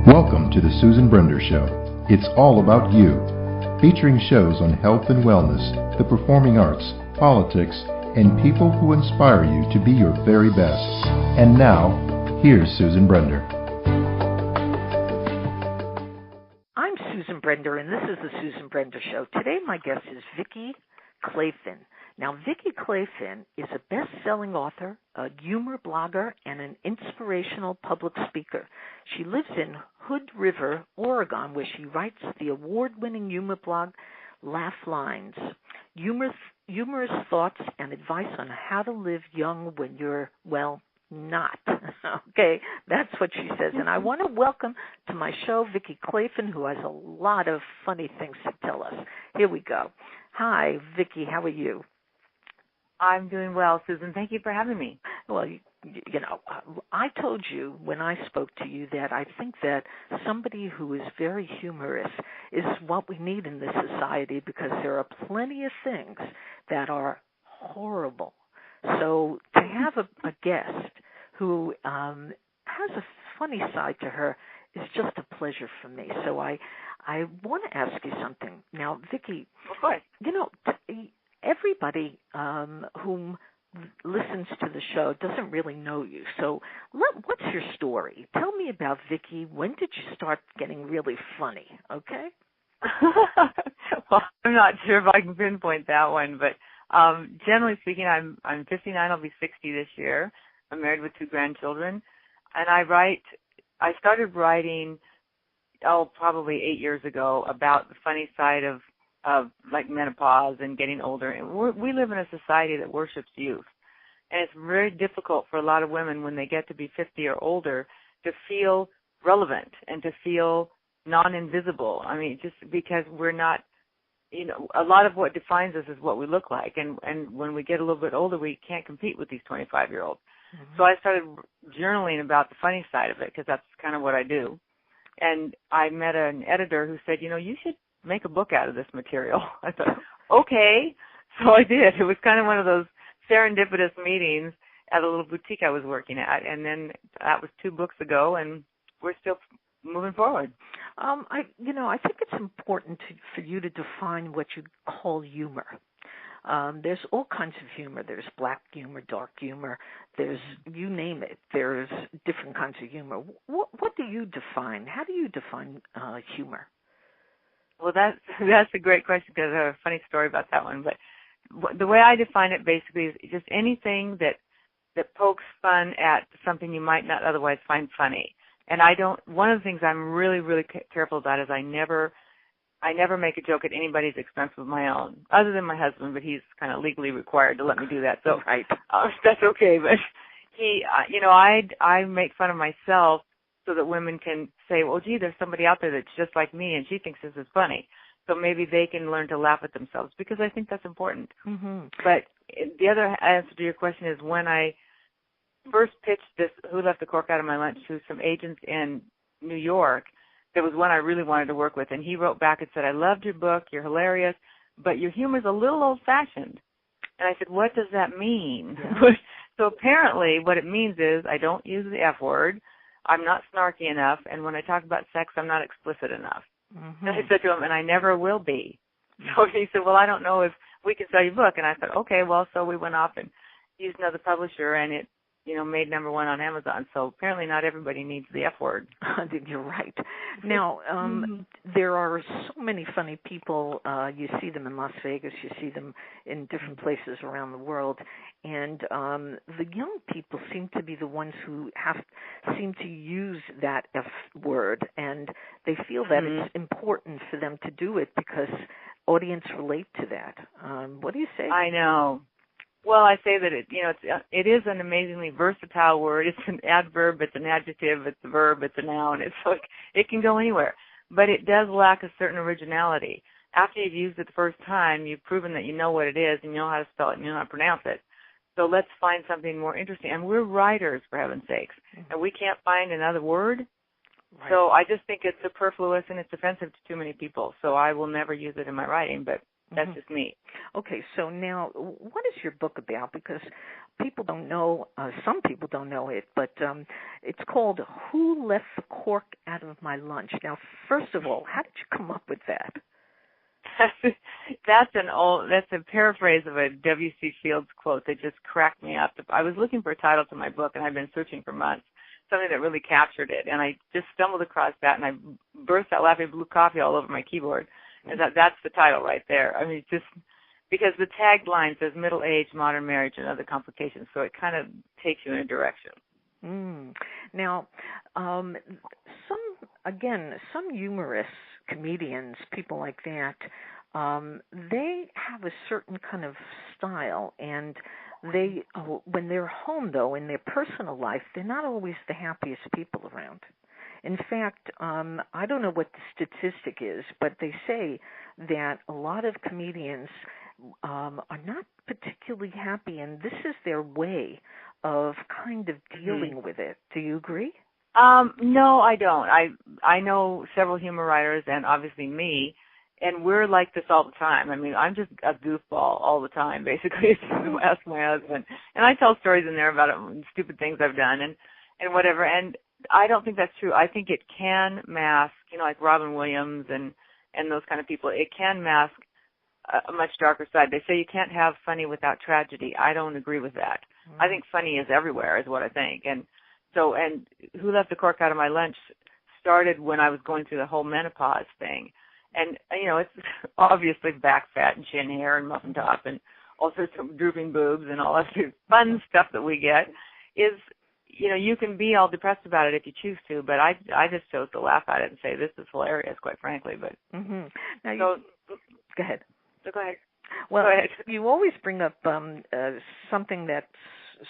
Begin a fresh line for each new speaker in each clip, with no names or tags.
Welcome to the Susan Brender Show. It's all about you. Featuring shows on health and wellness, the performing arts, politics, and people who inspire you to be your very best. And now, here's Susan Brender.
I'm Susan Brender, and this is the Susan Brender Show. Today, my guest is Vicky Clavin. Now, Vicky Clavin is a best-selling author, a humor blogger, and an inspirational public speaker. She lives in Hood River, Oregon, where she writes the award-winning humor blog Laugh Lines, humorous thoughts and advice on how to live young when you're, well, not. Okay, that's what she says. And I want to welcome to my show Vicky Clavin, who has a lot of funny things to tell us. Here we go. Hi, Vicky, how are you?
I'm doing well, Susan. Thank you for having me.
Well, I told you when I spoke to you that I think that somebody who is very humorous is what we need in this society, because there are plenty of things that are horrible. So to have a guest who has a funny side to her is just a pleasure for me. So I want to ask you something. Now, Vicky,
of course.
Everybody whom listens to the show doesn't really know you. So what's your story? Tell me about Vicky. When did you start getting really funny, okay?
Well, I'm not sure if I can pinpoint that one, but generally speaking, I'm 59. I'll be 60 this year. I'm married with 2 grandchildren, and I started writing, probably 8 years ago, about the funny side of like menopause and getting older. And we live in a society that worships youth. And it's very difficult for a lot of women when they get to be 50 or older to feel relevant and to feel non-invisible. I mean, just because we're not, a lot of what defines us is what we look like. And when we get a little bit older, we can't compete with these 25-year-olds. Mm-hmm. So I started journaling about the funny side of it, because that's kind of what I do. And I met an editor who said, you should make a book out of this material. I thought, okay. So I did. It was kind of one of those serendipitous meetings at a little boutique I was working at. And then that was 2 books ago, and we're still moving forward.
I think it's important for you to define what you call humor. There's all kinds of humor. There's black humor, dark humor. There's, you name it. There's different kinds of humor. What do you define? How do you define humor?
Well, that's a great question, because I have a funny story about that one. But the way I define it basically is just anything that pokes fun at something you might not otherwise find funny. And one of the things I'm really, really careful about is I never make a joke at anybody's expense of my own, other than my husband, but he's kind of legally required to let me do that. So
right.
That's okay. But I make fun of myself so that women can say, well, gee, there's somebody out there that's just like me, and she thinks this is funny. So maybe they can learn to laugh at themselves, because I think that's important. Mm-hmm. But the other answer to your question is, when I first pitched this Who Left the Cork Out of My Lunch to some agents in New York, there was one I really wanted to work with, and he wrote back and said, I loved your book, you're hilarious, but your humor's a little old-fashioned. And I said, what does that mean? Yeah. So apparently what it means is I don't use the F word, I'm not snarky enough, and when I talk about sex, I'm not explicit enough. Mm-hmm. And I said to him, and I never will be. So he said, well, I don't know if we can sell your book. And I thought, okay, well, so we went off and used another publisher, and it, made number 1 on Amazon. So apparently not everybody needs the F word.
I think you're right. Now, there are so many funny people. You see them in Las Vegas. You see them in different places around the world. And the young people seem to be the ones who seem to use that F word. And they feel that it's important for them to do it because audience relate to that. What do you say?
I know. Well, I say that it is an amazingly versatile word. It's an adverb, it's an adjective, it's a verb, it's a noun. It's like it can go anywhere, but it does lack a certain originality. After you've used it the first time, you've proven that you know what it is and you know how to spell it and you know how to pronounce it. So let's find something more interesting. And we're writers, for heaven's sakes, and we can't find another word. Right. So I just think it's superfluous and it's offensive to too many people. So I will never use it in my writing, but That's just me.
Okay, so now what is your book about? Because people don't know, some people don't know it, but it's called Who Left the Cork Out of My Lunch? Now, first of all, how did you come up with that?
That's a paraphrase of a W.C. Fields quote that just cracked me up. I was looking for a title to my book, and I've been searching for months, something that really captured it, and I just stumbled across that, and I burst out laughing, blew coffee all over my keyboard, and that's the title right there. I mean, just because the tagline says middle-aged, modern marriage, and other complications, so it kind of takes you in a direction.
Now, some humorists, comedians, people like that, they have a certain kind of style, and they, when they're home, though, in their personal life, they're not always the happiest people around. In fact, I don't know what the statistic is, but they say that a lot of comedians are not particularly happy, and this is their way of kind of dealing with it. Do you agree?
No, I don't. I know several humor writers, and obviously me, and we're like this all the time. I mean, I'm just a goofball all the time, basically. Ask my husband. And I tell stories in there about stupid things I've done and whatever. And I don't think that's true. I think it can mask, like Robin Williams and those kind of people, it can mask a much darker side. They say you can't have funny without tragedy. I don't agree with that. I think funny is everywhere is what I think. And Who Left the Cork Out of My Lunch started when I was going through the whole menopause thing. And, it's obviously back fat and chin hair and muffin top and all sorts of drooping boobs and all that fun stuff that we get is, you can be all depressed about it if you choose to, but I just chose to laugh at it and say, this is hilarious, quite frankly. But
Now
go
ahead.
Go ahead.
Well,
go ahead.
You always bring up something that's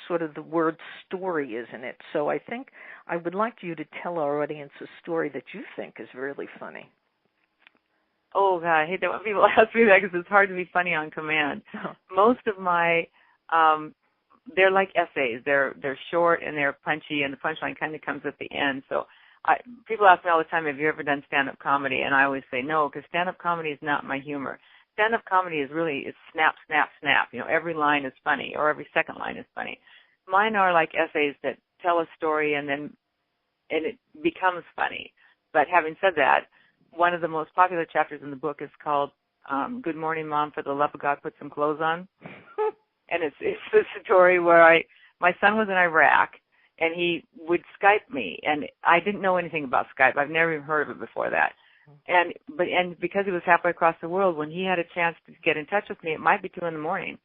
sort of the word story is in it. So I think I would like you to tell our audience a story that you think is really funny.
Oh, God, I hate that when people ask me that because it's hard to be funny on command. Most of my, they're like essays. They're short and they're punchy, and the punchline kind of comes at the end. So people ask me all the time, have you ever done stand-up comedy? And I always say no, because stand-up comedy is not my humor. Stand-up comedy is really, it's snap, snap, snap. Every line is funny, or every second line is funny. Mine are like essays that tell a story and it becomes funny. But having said that, one of the most popular chapters in the book is called Good Morning, Mom, for the Love of God, Put Some Clothes On. And it's the story where my son was in Iraq, and he would Skype me, and I didn't know anything about Skype. I've never even heard of it before that. And because he was halfway across the world, when he had a chance to get in touch with me, it might be 2 a.m.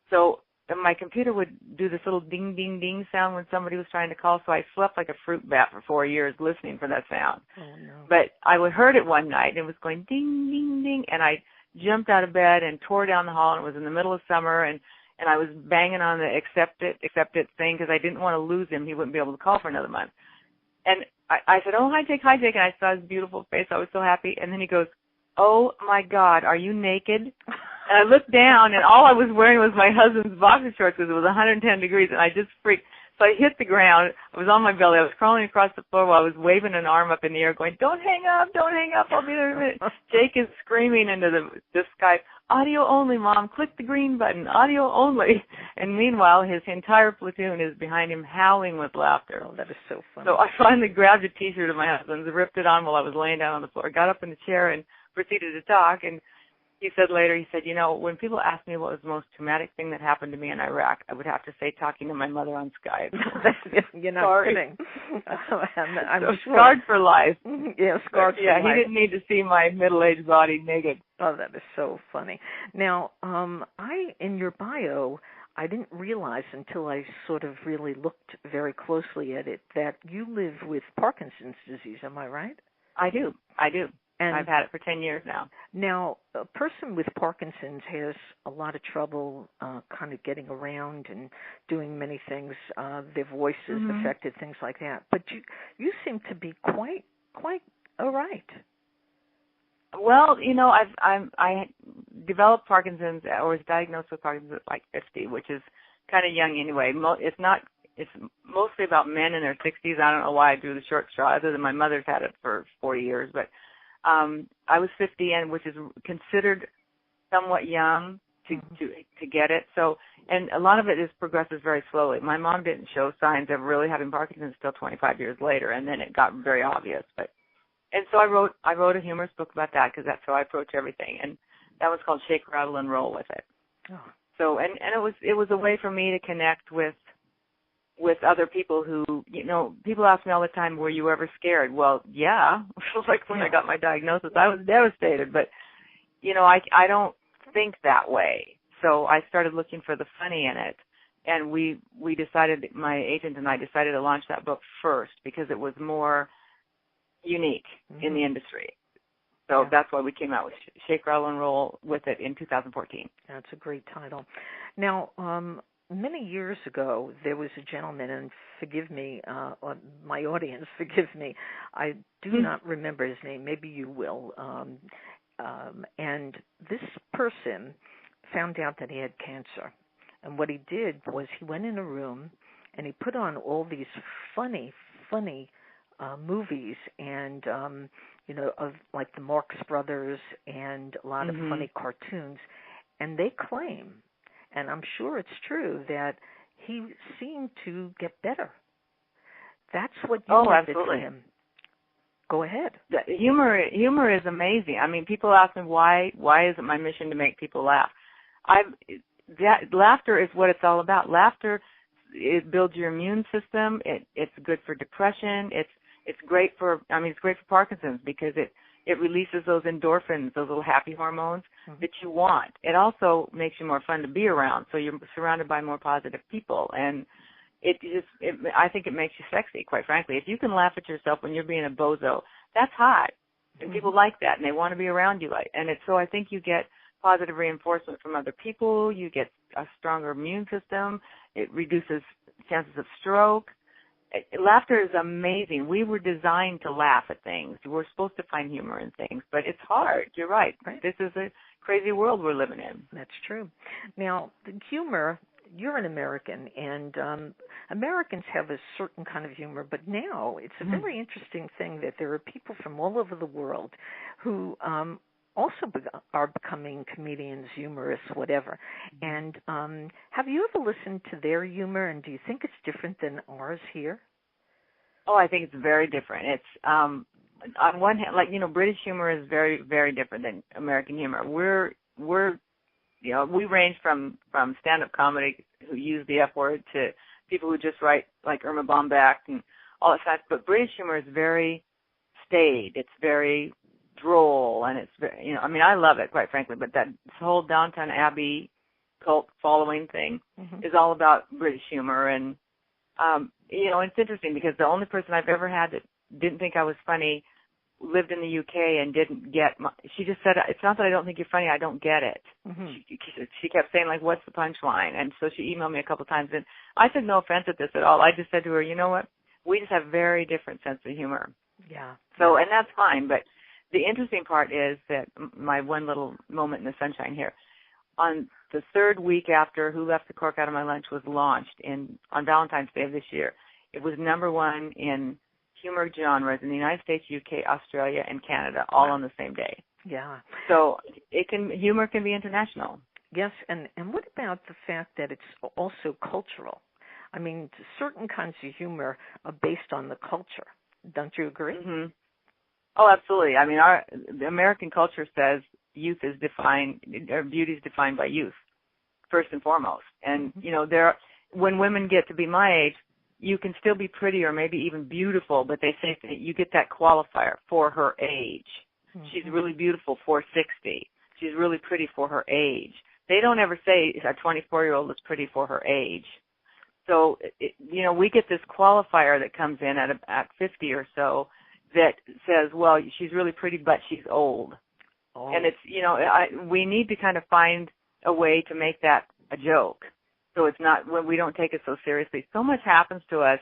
So my computer would do this little ding, ding, ding sound when somebody was trying to call, so I slept like a fruit bat for 4 years listening for that sound.
Oh, no. But
I heard it one night, and it was going ding, ding, ding, and I jumped out of bed and tore down the hall, and it was in the middle of summer, and I was banging on the accept it thing because I didn't want to lose him. He wouldn't be able to call for another month. And I said, oh, hi, Jake, and I saw his beautiful face. I was so happy. And then he goes, oh, my God, are you naked? And I looked down, and all I was wearing was my husband's boxer shorts because it was 110 degrees, and I just freaked. So I hit the ground. I was on my belly. I was crawling across the floor while I was waving an arm up in the air going, don't hang up, I'll be there in a minute. Jake is screaming into the Skype, audio only, Mom, click the green button, audio only. And meanwhile, his entire platoon is behind him howling with laughter.
Oh, that is so funny.
So I finally grabbed a T-shirt of my husband's, ripped it on while I was laying down on the floor, got up in the chair and proceeded to talk. And he said later, when people ask me what was the most traumatic thing that happened to me in Iraq, I would have to say talking to my mother on Skype.
You're not kidding. I'm
so
sure.
Scarred for life.
Yeah, scarred for life.
Yeah, he didn't need to see my middle-aged body naked.
Oh, that is so funny. Now, in your bio, I didn't realize until I sort of really looked very closely at it that you live with Parkinson's disease. Am I right?
I do. And I've had it for 10 years now.
Now, a person with Parkinson's has a lot of trouble kind of getting around and doing many things. Their voice is affected, things like that. But you seem to be quite all right.
Well, I developed Parkinson's or was diagnosed with Parkinson's at like 50, which is kind of young anyway. It's mostly about men in their 60s. I don't know why I drew the short straw, other than my mother's had it for 40 years, but I was 50, and which is considered somewhat young to get it. So, and a lot of it progresses very slowly. My mom didn't show signs of really having Parkinson's until 25 years later, and then it got very obvious. And so I wrote a humorous book about that because that's how I approach everything, and that was called Shake, Rattle, and Roll with it.
Oh.
So, and it was a way for me to connect with other people who, people ask me all the time, were you ever scared? Well, yeah. Like when I got my diagnosis, I was devastated, but, I don't think that way. So I started looking for the funny in it, and we decided, my agent and I decided to launch that book first because it was more unique in the industry. So that's why we came out with Shake, Rattle, and Roll with it in 2014.
That's a great title. Now, many years ago, there was a gentleman, and forgive me, my audience, forgive me, I do not remember his name. Maybe you will. And this person found out that he had cancer. And what he did was he went in a room and he put on all these funny movies and, of like the Marx Brothers and a lot of funny cartoons. And they claim, and I'm sure it's true, that he seemed to get better. That's what you did for him. Go ahead.
The humor is amazing. I mean, people ask me why is it my mission to make people laugh? Laughter is what it's all about. Laughter, it builds your immune system. It's good for depression. It's great for Parkinson's because it releases those endorphins, those little happy hormones that you want. It also makes you more fun to be around, so you're surrounded by more positive people, and I think it makes you sexy, quite frankly. If you can laugh at yourself when you're being a bozo, that's hot, and people like that, and they want to be around you. So I think you get positive reinforcement from other people. You get a stronger immune system. It reduces chances of stroke. Laughter is amazing. We were designed to laugh at things. We're supposed to find humor in things, but it's hard. You're right. This is a crazy world we're living in.
That's true. Now, the humor, you're an American, and Americans have a certain kind of humor, but now it's a very interesting thing that there are people from all over the world who also are becoming comedians, humorists, whatever. And have you ever listened to their humor, and do you think it's different than ours here?
Oh, I think it's very different. It's on one hand, British humor is very, very different than American humor. We range from stand-up comedy who use the F word to people who just write like Irma Bombeck and all that stuff. But British humor is very staid. It's very droll, and it's very, I love it, quite frankly. But that whole Downton Abbey cult following thing is all about British humor, and it's interesting because the only person I've ever had that didn't think I was funny lived in the UK and didn't get she just said, it's not that I don't think you're funny, I don't get it. She kept saying, like, what's the punchline? And so she emailed me a couple times, and I took no offense at this at all. I just said to her, you know what, we just have very different sense of humor.
Yeah.
So, and that's fine, but the interesting part is that my one little moment in the sunshine here, on the third week after Who Left the Cork Out of My Lunch was launched on Valentine's Day of this year, it was #1 in humor genres in the United States, UK, Australia, and Canada, all on the same day.
Yeah.
So humor can be international.
Yes, and what about the fact that it's also cultural? I mean, certain kinds of humor are based on the culture. Don't you agree?
Oh, absolutely. I mean, the American culture says youth is defined, or beauty is defined by youth, first and foremost. And, when women get to be my age, you can still be pretty or maybe even beautiful, but they say that you get that qualifier for her age. She's really beautiful for 60. She's really pretty for her age. They don't ever say a 24-year-old is pretty for her age. So, we get this qualifier that comes in at 50 or so that says, well, she's really pretty, but she's old. And it's, we need to kind of find a way to make that a joke. So it's not, when we don't take it so seriously. So much happens to us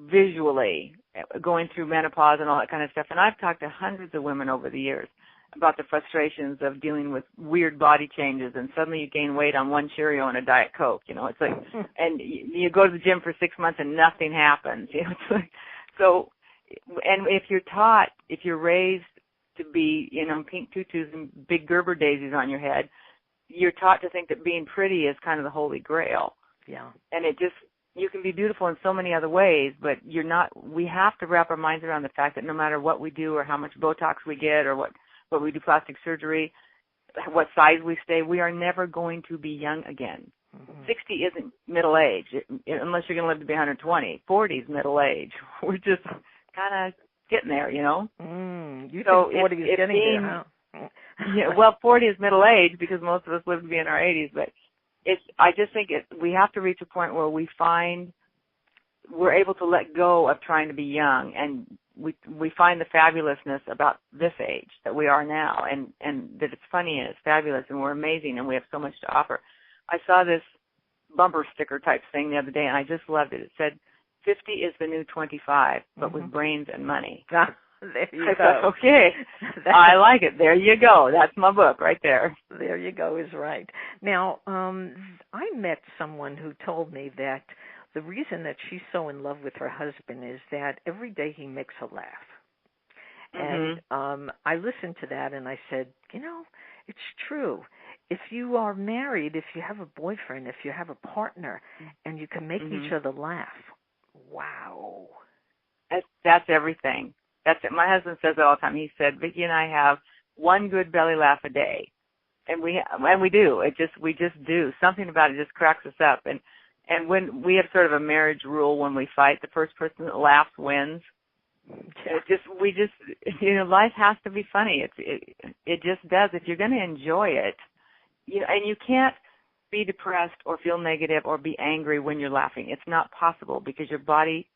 visually, going through menopause and all that kind of stuff. And I've talked to hundreds of women over the years about the frustrations of dealing with weird body changes, and suddenly you gain weight on one Cheerio and a Diet Coke. It's like, and you go to the gym for 6 months and nothing happens. It's like, so, and if you're raised to be, pink tutus and big Gerber daisies on your head. You're taught to think that being pretty is kind of the holy grail.
Yeah.
And you can be beautiful in so many other ways, but we have to wrap our minds around the fact that no matter what we do or how much Botox we get or what we do plastic surgery, what size we stay, we are never going to be young again. Mm-hmm. 60 isn't middle age, unless you're going to live to be 120. 40 is middle age. We're just kind of getting there,
You think 40 is getting there, huh?
Yeah, well, 40 is middle age because most of us live to be in our 80s, but I just think we have to reach a point where we're able to let go of trying to be young, and we find the fabulousness about this age that we are now, and that it's funny and it's fabulous and we're amazing and we have so much to offer. I saw this bumper sticker type thing the other day, and I just loved it. It said, 50 is the new 25, but with brains and money.
There you
I
go.
thought, okay, I like it. There you go. That's my book right there.
There you go is right. Now, I met someone who told me that the reason that she's so in love with her husband is that every day he makes her laugh.
Mm-hmm.
And I listened to that and I said, it's true. If you are married, if you have a boyfriend, if you have a partner, and you can make each other laugh, wow.
That's everything. That's it. My husband says it all the time. He said, Vicky and I have one good belly laugh a day. And we do. We just do. Something about it just cracks us up. And when we have sort of a marriage rule when we fight, the first person that laughs wins. Life has to be funny. It just does. If you're going to enjoy it, and you can't be depressed or feel negative or be angry when you're laughing. It's not possible because your body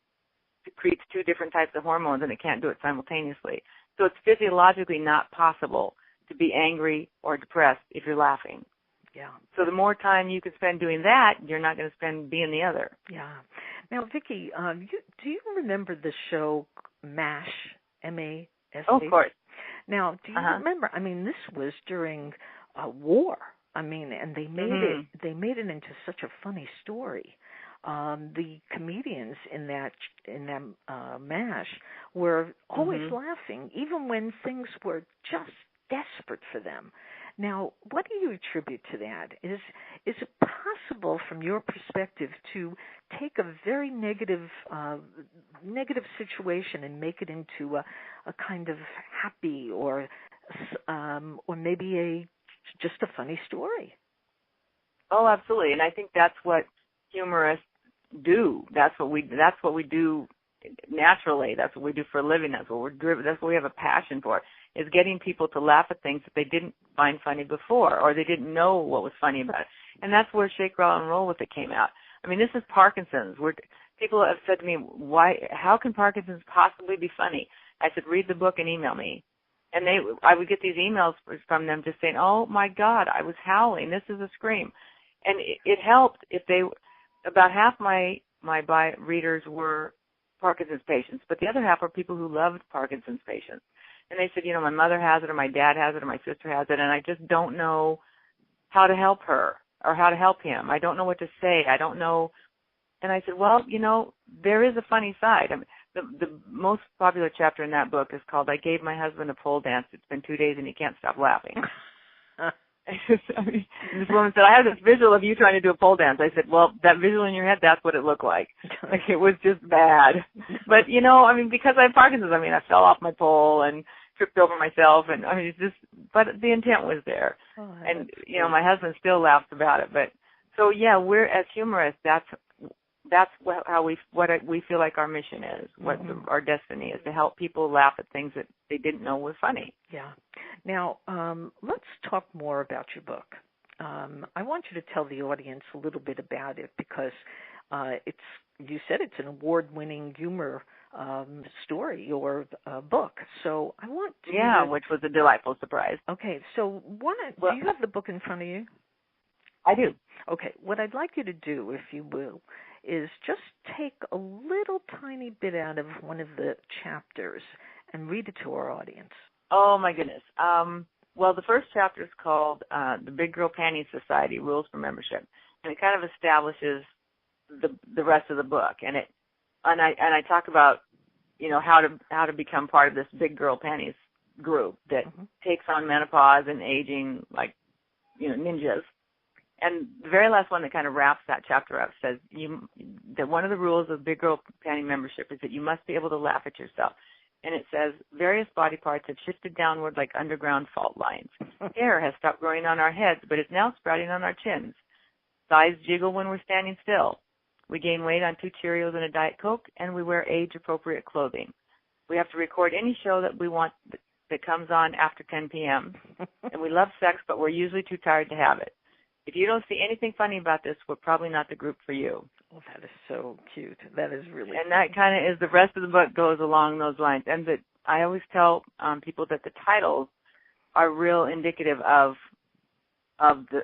secretes two different types of hormones and it can't do it simultaneously. So it's physiologically not possible to be angry or depressed if you're laughing.
Yeah.
So the more time you can spend doing that, you're not going to spend being the other.
Yeah. Now, Vicky, do you remember the show MASH, M-A-S-H?
Oh, of course.
Now, do you remember? I mean, this was during war. I mean, and they made it into such a funny story. The comedians in that MASH were always laughing, even when things were just desperate for them. Now, what do you attribute to that? Is it possible, from your perspective, to take a very negative situation and make it into a kind of happy or maybe just a funny story?
Oh, absolutely, and I think that's what humorists do. That's what we do naturally. That's what we do for a living. That's what we're driven. That's what we have a passion for, is getting people to laugh at things that they didn't find funny before, or they didn't know what was funny about it. And that's where Shake, Rattle, and Roll With It came out. I mean, this is Parkinson's. People have said to me, how can Parkinson's possibly be funny? I said, read the book and email me. And I would get these emails from them just saying, oh, my God, I was howling. This is a scream. And it helped if about half my readers were Parkinson's patients, but the other half are people who loved Parkinson's patients. And they said, my mother has it, or my dad has it, or my sister has it, and I just don't know how to help her or how to help him. I don't know what to say. I don't know. And I said, well, there is a funny side. I mean, the most popular chapter in that book is called I Gave My Husband a Pole Dance. It's been 2 days and he can't stop laughing. This woman said, I have this visual of you trying to do a pole dance. I said, well, that visual in your head, that's what it looked like. Like, it was just bad. But, because I have Parkinson's, I fell off my pole and tripped over myself. And, it's just, but the intent was there. Oh, and, my husband still laughs about it. But, so, yeah, we're, as humorists, that's what we feel like our mission is, what our destiny is, to help people laugh at things that they didn't know were funny.
Yeah. Now, let's talk more about your book. I want you to tell the audience a little bit about it because you said it's an award-winning humor story or book. So I want to...
Yeah, which was a delightful surprise.
Okay, so do you have the book in front of you?
I do.
Okay, what I'd like you to do, if you will, is just take a little tiny bit out of one of the chapters and read it to our audience.
Oh, my goodness. Well, the first chapter is called The Big Girl Panties Society, Rules for Membership. And it kind of establishes the rest of the book. And I talk about, how to become part of this Big Girl Panties group that takes on menopause and aging like, ninjas. And the very last one that kind of wraps that chapter up says that one of the rules of Big Girl Panty membership is that you must be able to laugh at yourself. And it says, various body parts have shifted downward like underground fault lines. Hair has stopped growing on our heads, but is now sprouting on our chins. Thighs jiggle when we're standing still. We gain weight on 2 Cheerios and a Diet Coke, and we wear age-appropriate clothing. We have to record any show that we want that comes on after 10 p.m. And we love sex, but we're usually too tired to have it. If you don't see anything funny about this, we're probably not the group for you.
Oh, that is so cute. That is really
And that kind of is, the rest of the book goes along those lines. And that I always tell people that the titles are real indicative of the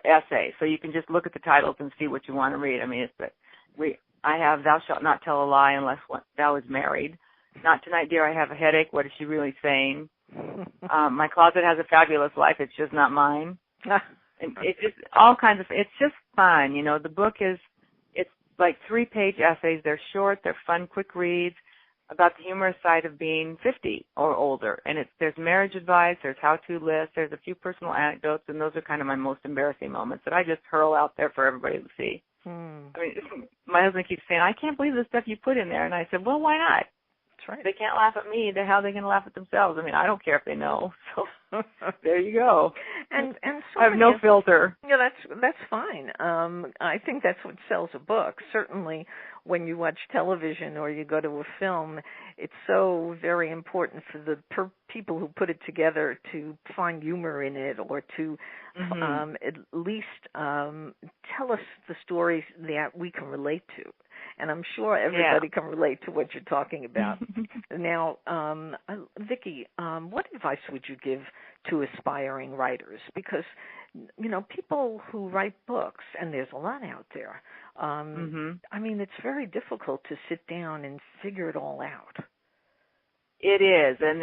essay. So you can just look at the titles and see what you want to read. I mean, I have Thou Shalt Not Tell a Lie Unless Thou Is Married. Not Tonight, Dear, I Have a Headache. What is she really saying? My Closet Has a Fabulous Life. It's Just Not Mine. And it's just all kinds of, it's just fun. The book it's like 3-page essays. They're short, they're fun, quick reads about the humorous side of being 50 or older. And there's marriage advice, there's how-to lists, there's a few personal anecdotes, and those are kind of my most embarrassing moments that I just hurl out there for everybody to see. I mean, my husband keeps saying, I can't believe the stuff you put in there. And I said, well, why not?
That's right.
They can't laugh at me. How are they going to laugh at themselves? I mean, I don't care if they know. So there you go.
And so
I have no filter.
Yeah, that's fine. I think that's what sells a book. Certainly, when you watch television or you go to a film, it's so very important for the people who put it together to find humor in it, or to at least tell us the stories that we can relate to. And I'm sure everybody can relate to what you're talking about. Now, Vicky, what advice would you give to aspiring writers? Because, people who write books, and there's a lot out there, I mean, it's very difficult to sit down and figure it all out.
It is, and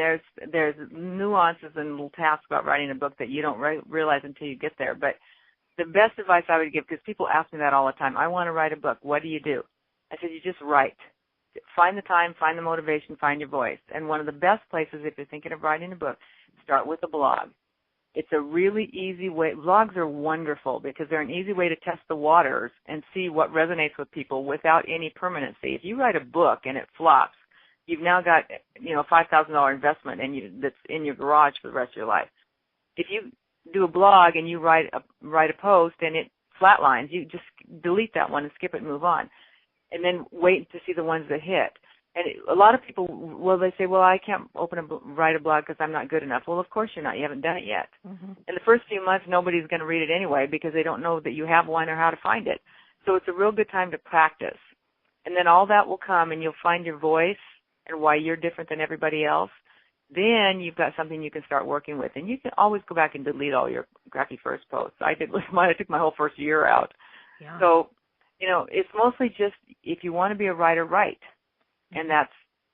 there's nuances and little tasks about writing a book that you don't realize until you get there. But the best advice I would give, because people ask me that all the time, I want to write a book. What do you do? I said, you just write. Find the time, find the motivation, find your voice. And one of the best places, if you're thinking of writing a book, start with a blog. It's a really easy way. Blogs are wonderful because they're an easy way to test the waters and see what resonates with people without any permanency. If you write a book and it flops, you've now got, $5,000 investment that's in your garage for the rest of your life. If you do a blog and you write a post and it flatlines, you just delete that one and skip it and move on. And then wait to see the ones that hit. And a lot of people, they say, I can't write a blog because I'm not good enough. Well, of course you're not. You haven't done it yet. In the first few months, nobody's going to read it anyway because they don't know that you have one or how to find it. So it's a real good time to practice. And then all that will come, and you'll find your voice and why you're different than everybody else. Then you've got something you can start working with. And you can always go back and delete all your crappy first posts. I did with mine. I took my whole first year out. Yeah. So, it's mostly just if you want to be a writer, write. And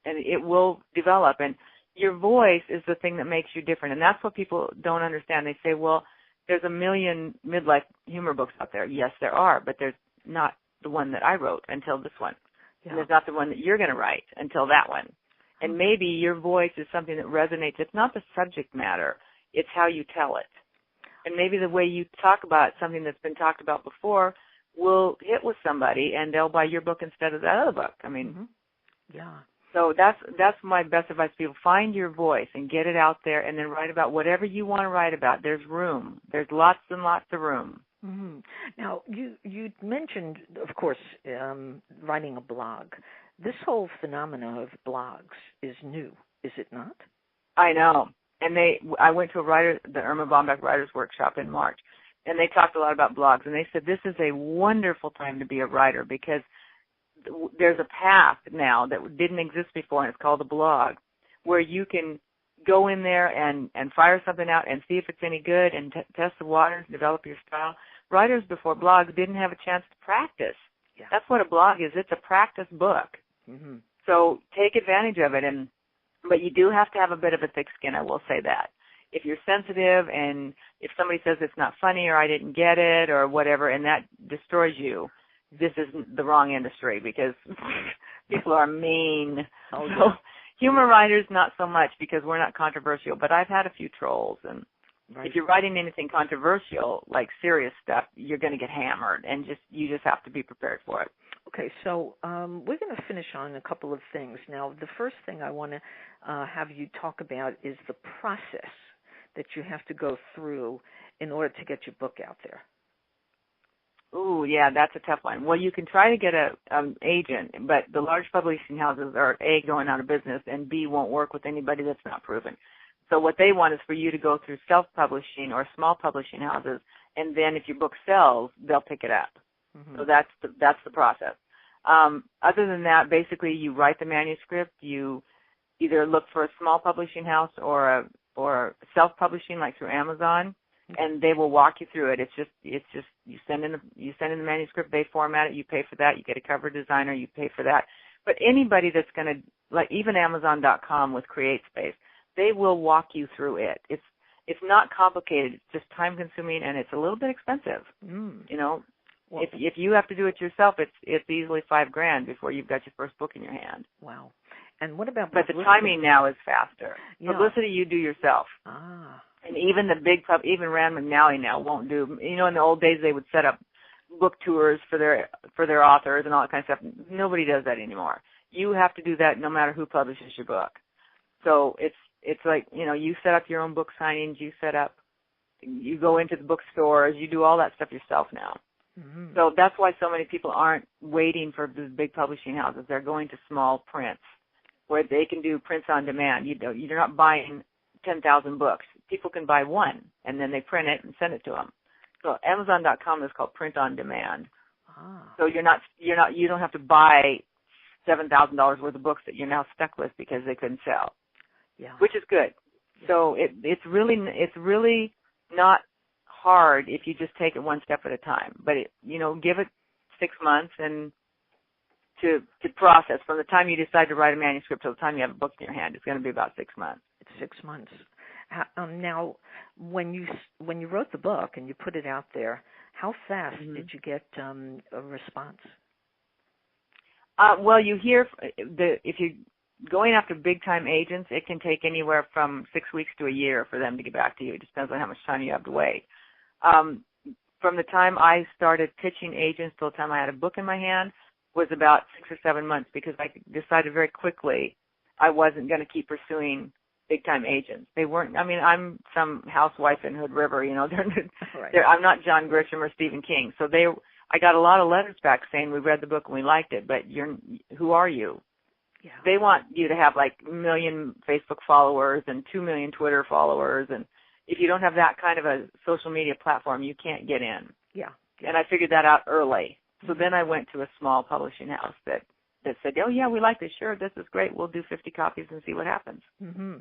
it will develop. And your voice is the thing that makes you different. And that's what people don't understand. They say, there's a million midlife humor books out there. Yes, there are, but there's not the one that I wrote until this one. Yeah. And there's not the one that you're going to write until that one. And maybe your voice is something that resonates. It's not the subject matter. It's how you tell it. And maybe the way you talk about something that's been talked about before will hit with somebody, and they'll buy your book instead of that other book. I mean,
yeah.
So that's my best advice to people. Find your voice and get it out there, and then write about whatever you want to write about. There's room. There's lots and lots of room.
Now, you mentioned, of course, writing a blog. This whole phenomena of blogs is new, is it not?
I know. And I went to the Irma Bombeck Writers Workshop in March, and they talked a lot about blogs. And they said this is a wonderful time to be a writer because there's a path now that didn't exist before, and it's called a blog, where you can go in there and fire something out and see if it's any good and test the waters, develop your style. Writers before blogs didn't have a chance to practice. Yeah. That's what a blog is. It's a practice book. So take advantage of it. But you do have to have a bit of a thick skin, I will say that. If you're sensitive and if somebody says it's not funny or I didn't get it or whatever, and that destroys you, this is the wrong industry because people are mean. So Humor writers, not so much because we're not controversial, but I've had a few trolls, and if you're writing anything controversial, like serious stuff, you're going to get hammered, and you just have to be prepared for it.
Okay, so we're going to finish on a couple of things. Now, the first thing I want to have you talk about is the process that you have to go through in order to get your book out there.
Ooh, yeah, that's a tough one. Well, you can try to get an agent, but the large publishing houses are, A, going out of business, and B, won't work with anybody that's not proven. So what they want is for you to go through self-publishing or small publishing houses, and then if your book sells, they'll pick it up. Mm-hmm. So that's the process. Other than that, basically you write the manuscript, you either look for a small publishing house or self-publishing like through Amazon, and they will walk you through it. It's just you send in the manuscript, they format it, you pay for that, you get a cover designer, you pay for that. But anybody that's going to, like even Amazon.com with CreateSpace, they will walk you through it. It's not complicated. It's just time consuming, and it's a little bit expensive. You know, well, if you have to do it yourself, it's easily $5,000 before you've got your first book in your hand.
Wow. And what about
publicity? But the timing now is faster.
Yeah.
Publicity you do yourself. And even the big even Rand McNally now won't do. You know, in the old days they would set up book tours for their authors and all that kind of stuff. Nobody does that anymore. You have to do that no matter who publishes your book. So it's like, you know, you set up your own book signings, you go into the bookstores, you do all that stuff yourself now. Mm-hmm. So that's why so many people aren't waiting for the big publishing houses. They're going to small prints where they can do prints on demand. You're not buying 10,000 books. People can buy one, and then they print it and send it to them. So Amazon.com is called print on demand. So you don't have to buy $7,000 worth of books that you're now stuck with because they couldn't sell. Yeah. Which is good. Yeah. So it's really not hard if you just take it one step at a time. But give it 6 months and to process. From the time you decide to write a manuscript till the time you have a book in your hand, it's going to be about 6 months.
It's 6 months. Now, when you wrote the book and you put it out there, how fast did you get a response?
Well, you hear if you're going after big-time agents, it can take anywhere from 6 weeks to a year for them to get back to you. It just depends on how much time you have to wait. From the time I started pitching agents till the time I had a book in my hand was about 6 or 7 months, because I decided very quickly I wasn't going to keep pursuing big-time agents. They weren't. I mean, I'm some housewife in Hood River. You know, I'm not John Grisham or Stephen King. So I got a lot of letters back saying we read the book and we liked it, but who are you? Yeah. They want you to have like 1 million Facebook followers and 2 million Twitter followers, and if you don't have that kind of a social media platform, you can't get in. Yeah. And I figured that out early. So then I went to a small publishing house that said, oh, yeah, we like this. Sure, this is great. We'll do 50 copies and see what happens.
Mm-hmm.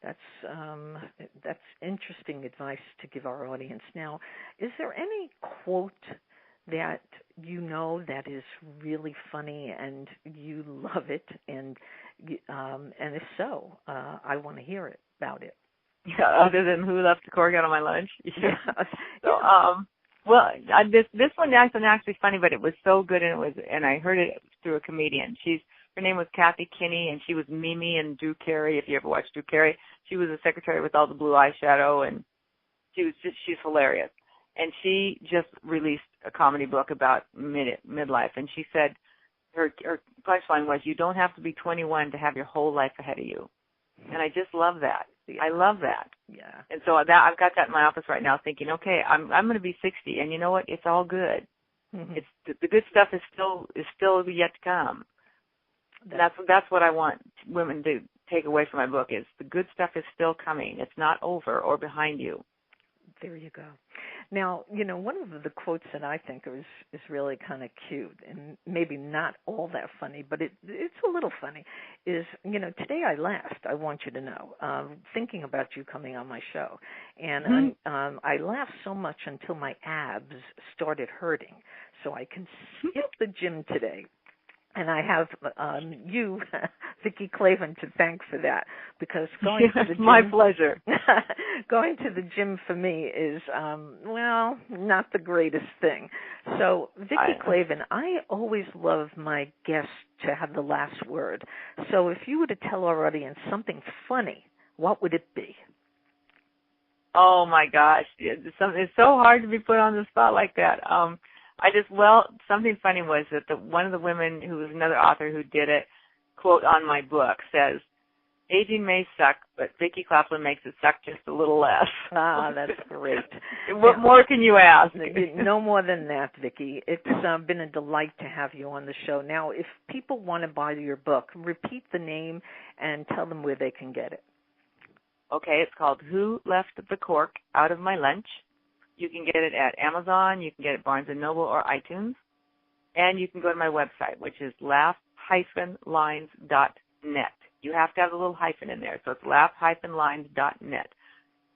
That's interesting advice to give our audience. Now, is there any quote that you know that is really funny and you love it, and if so, I want to hear about it.
Yeah, other than who left the cork out of my lunch. Yeah. So, well, this one isn't actually funny, but it was so good, and I heard it through a comedian. Her name was Kathy Kinney, and she was Mimi and Drew Carey. If you ever watched Drew Carey, she was a secretary with all the blue eyeshadow, and she's hilarious. And she just released a comedy book about midlife, and she said her punchline was, "You don't have to be 21 to have your whole life ahead of you." And I just love that. Yeah. I love that. Yeah. And so I've got that in my office right now, thinking, okay, I'm going to be 60, and you know what? It's all good. Mm-hmm. It's the good stuff is still yet to come. That's what I want women to take away from my book, is the good stuff is still coming. It's not over or behind you.
There you go. Now, one of the quotes that I think is really kind of cute, and maybe not all that funny, but it's a little funny, is, today I laughed, I want you to know, thinking about you coming on my show. And I laughed so much until my abs started hurting. So I can skip the gym today. And I have you Vicky Clavin to thank for that, because going to the gym,
my pleasure.
Going to the gym for me is, not the greatest thing. So, Vicky Clavin, I always love my guests to have the last word. So if you were to tell our audience something funny, what would it be?
Oh my gosh, it's so hard to be put on the spot like that. Something funny was that one of the women who was another author who did it, quote on my book, says, "Aging may suck, but Vicky Clavin makes it suck just a little less."
Ah, that's great.
What more can you ask?
No more than that, Vicky. It's been a delight to have you on the show. Now, if people want to buy your book, repeat the name and tell them where they can get it.
Okay, it's called Who Left the Cork Out of My Lunch. You can get it at Amazon, you can get it at Barnes & Noble or iTunes, and you can go to my website, which is laugh-lines.net. You have to have a little hyphen in there, so it's laugh-lines.net.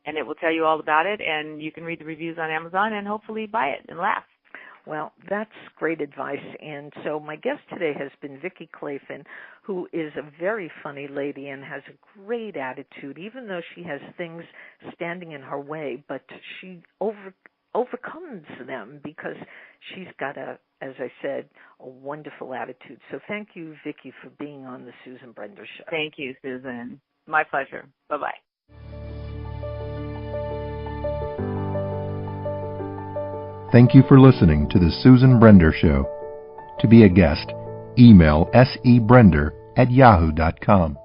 And it will tell you all about it, and you can read the reviews on Amazon and hopefully buy it and laugh.
Well, that's great advice. And so my guest today has been Vicky Clavin, who is a very funny lady and has a great attitude, even though she has things standing in her way, but she overcomes them because she's got as I said, a wonderful attitude. So thank you, Vicky, for being on the Susan Brender Show.
Thank you, Susan. My pleasure. Bye-bye.
Thank you for listening to the Susan Brender Show. To be a guest, email sebrender@yahoo.com.